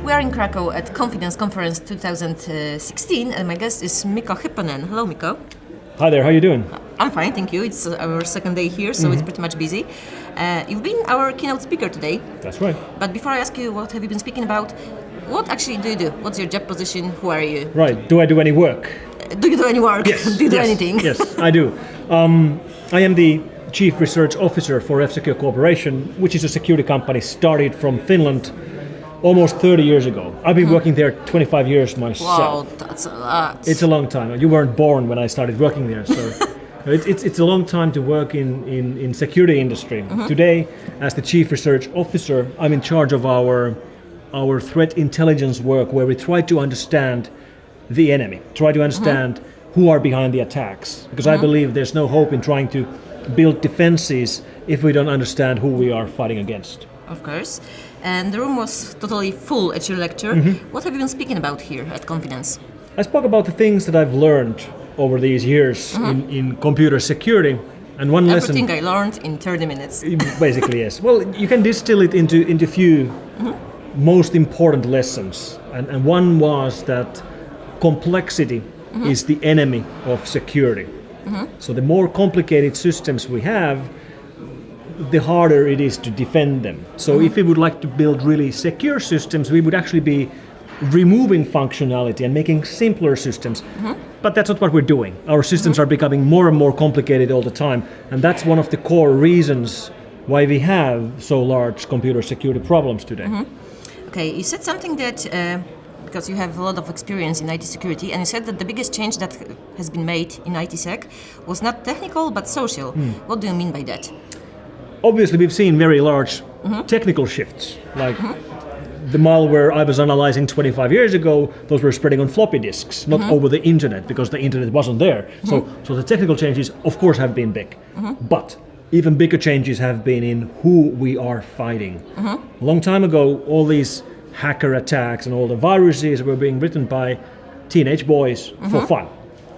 We are in Krakow at Confidence Conference 2016 and my guest is Mikko Hyppönenem. Hello Mikko. Hi there, how are you doing? I'm fine, thank you. It's our second day here, so it's pretty much busy. You've been our keynote speaker today. That's right. But before I ask you what have you been speaking about, what actually do you do? What's your job position? Who are you? Right, do I do any work? Do you do any work? Yes. Do you do yes, anything? Yes, I do. I am the Chief Research Officer for F-Secure Corporation, which is a security company started from Finland almost 30 years ago. I've been working there 25 years myself. Wow, that's a lot. It's a long time. You weren't born when I started working there, so it's a long time to work in security industry. Today, as the Chief Research Officer, I'm in charge of our threat intelligence work, where we try to understand the enemy, try to understand who are behind the attacks. Because I believe there's no hope in trying to build defenses if we don't understand who we are fighting against. Of course. And the room was totally full at your lecture. What have you been speaking about here at Confidence? I spoke about the things that I've learned over these years in computer security. And one Everything I learned in 30 minutes. Basically, yes. Well, you can distill it into few most important lessons. And one was that complexity is the enemy of security. So the more complicated systems we have, the harder it is to defend them. So if we would like to build really secure systems, we would actually be removing functionality and making simpler systems. But that's not what we're doing. Our systems are becoming more and more complicated all the time. And that's one of the core reasons why we have so large computer security problems today. Okay, you said something that, because you have a lot of experience in IT security, and you said that the biggest change that has been made in ITsec was not technical but social. What do you mean by that? Obviously, we've seen very large technical shifts, like the malware I was analyzing 25 years ago, those were spreading on floppy disks, not over the internet, because the internet wasn't there. So the technical changes, of course, have been big. But even bigger changes have been in who we are fighting. A long time ago, all these hacker attacks and all the viruses were being written by teenage boys for fun.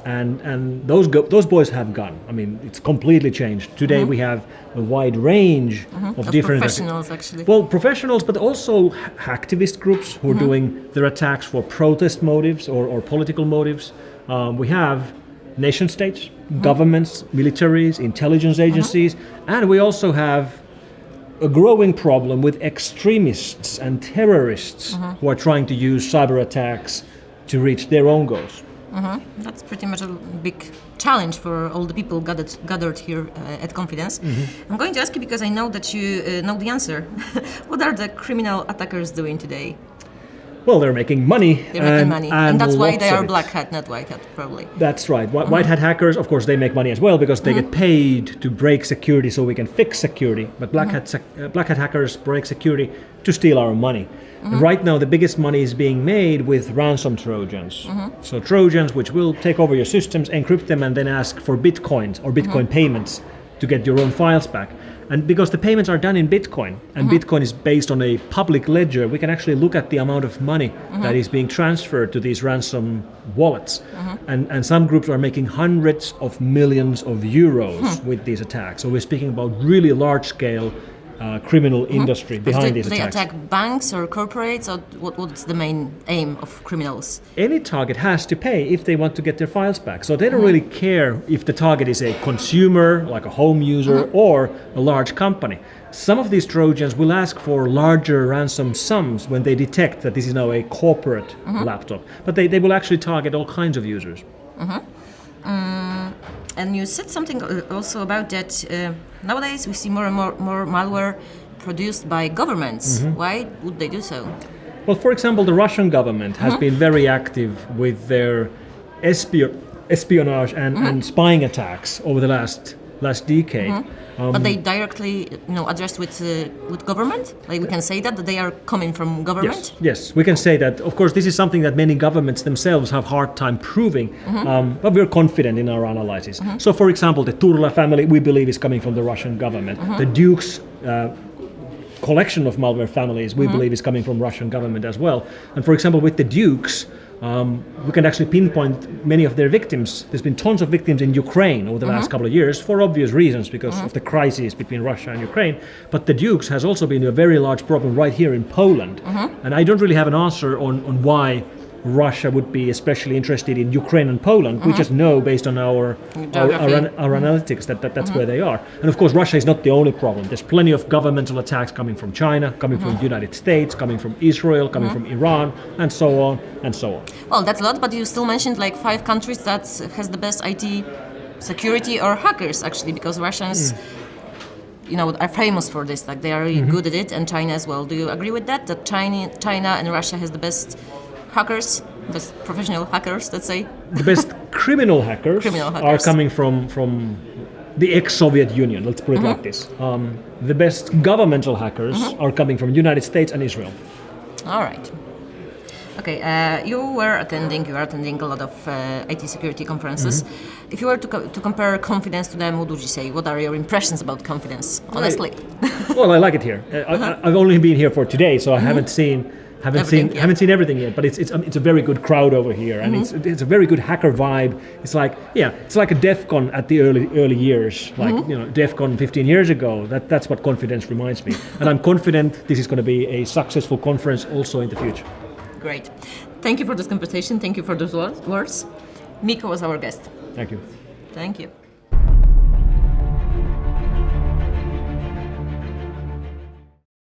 And those boys have gone. I mean, it's completely changed. Today we have a wide range of different professionals, actually. Well, professionals, but also hacktivist groups who are doing their attacks for protest motives or political motives. We have nation states, governments, militaries, intelligence agencies, and we also have a growing problem with extremists and terrorists who are trying to use cyber attacks to reach their own goals. That's pretty much a big challenge for all the people gathered here at Confidence. I'm going to ask you because I know that you know the answer. What are the criminal attackers doing today? Well, they're making money. And that's why they are black hat, not white hat, probably. That's right. White hat hackers, of course, they make money as well because they get paid to break security so we can fix security. But black hat hackers break security to steal our money. And right now, the biggest money is being made with ransom Trojans. So Trojans which will take over your systems, encrypt them, and then ask for Bitcoins or Bitcoin payments to get your own files back. And because the payments are done in Bitcoin, and Bitcoin is based on a public ledger, we can actually look at the amount of money that is being transferred to these ransom wallets. And some groups are making hundreds of millions of euros with these attacks. So we're speaking about really large-scale criminal industry behind these attacks. Do they attack banks or corporates, or what's the main aim of criminals? Any target has to pay if they want to get their files back. So they don't really care if the target is a consumer, like a home user, or a large company. Some of these Trojans will ask for larger ransom sums when they detect that this is now a corporate laptop. But they will actually target all kinds of users. And you said something also about that nowadays we see more and more malware produced by governments. Why would they do so? Well, for example, the Russian government has been very active with their espionage and spying attacks over the last decade. But they directly, addressed with government. Like we can say that they are coming from government. Yes, we can say that. Of course, this is something that many governments themselves have hard time proving, but we're confident in our analysis. So, for example, the Turla family we believe is coming from the Russian government. The Dukes collection of malware families we believe is coming from Russian government as well. And for example, with the Dukes, we can actually pinpoint many of their victims. There's been tons of victims in Ukraine over the last couple of years for obvious reasons because of the crisis between Russia and Ukraine. But the Dukes has also been a very large problem right here in Poland. And I don't really have an answer on why Russia would be especially interested in Ukraine and Poland. We just know based on our analytics that's where they are. And of course, Russia is not the only problem. There's plenty of governmental attacks coming from China, coming from the United States, coming from Israel, coming from Iran, and so on and so on. Well, that's a lot, but you still mentioned like 5 countries that has the best IT security or hackers actually, because Russians are famous for this. Like they are really good at it, and China as well. Do you agree with that? That China and Russia has the best hackers, best professional hackers, let's say? The best criminal hackers are coming from the ex-Soviet Union, let's put it like this. The best governmental hackers are coming from the United States and Israel. All right. Okay, you are attending a lot of IT security conferences. If you were to compare confidence to them, what would you say? What are your impressions about confidence, honestly? Well, I like it here. I've only been here for today, so I haven't seen everything yet, but it's a very good crowd over here, and it's a very good hacker vibe. It's like a DEF CON at the early years, like DEF CON 15 years ago. That's what confidence reminds me, and I'm confident this is going to be a successful conference also in the future. Great, thank you for this conversation. Thank you for those words. Mikko was our guest. Thank you. Thank you.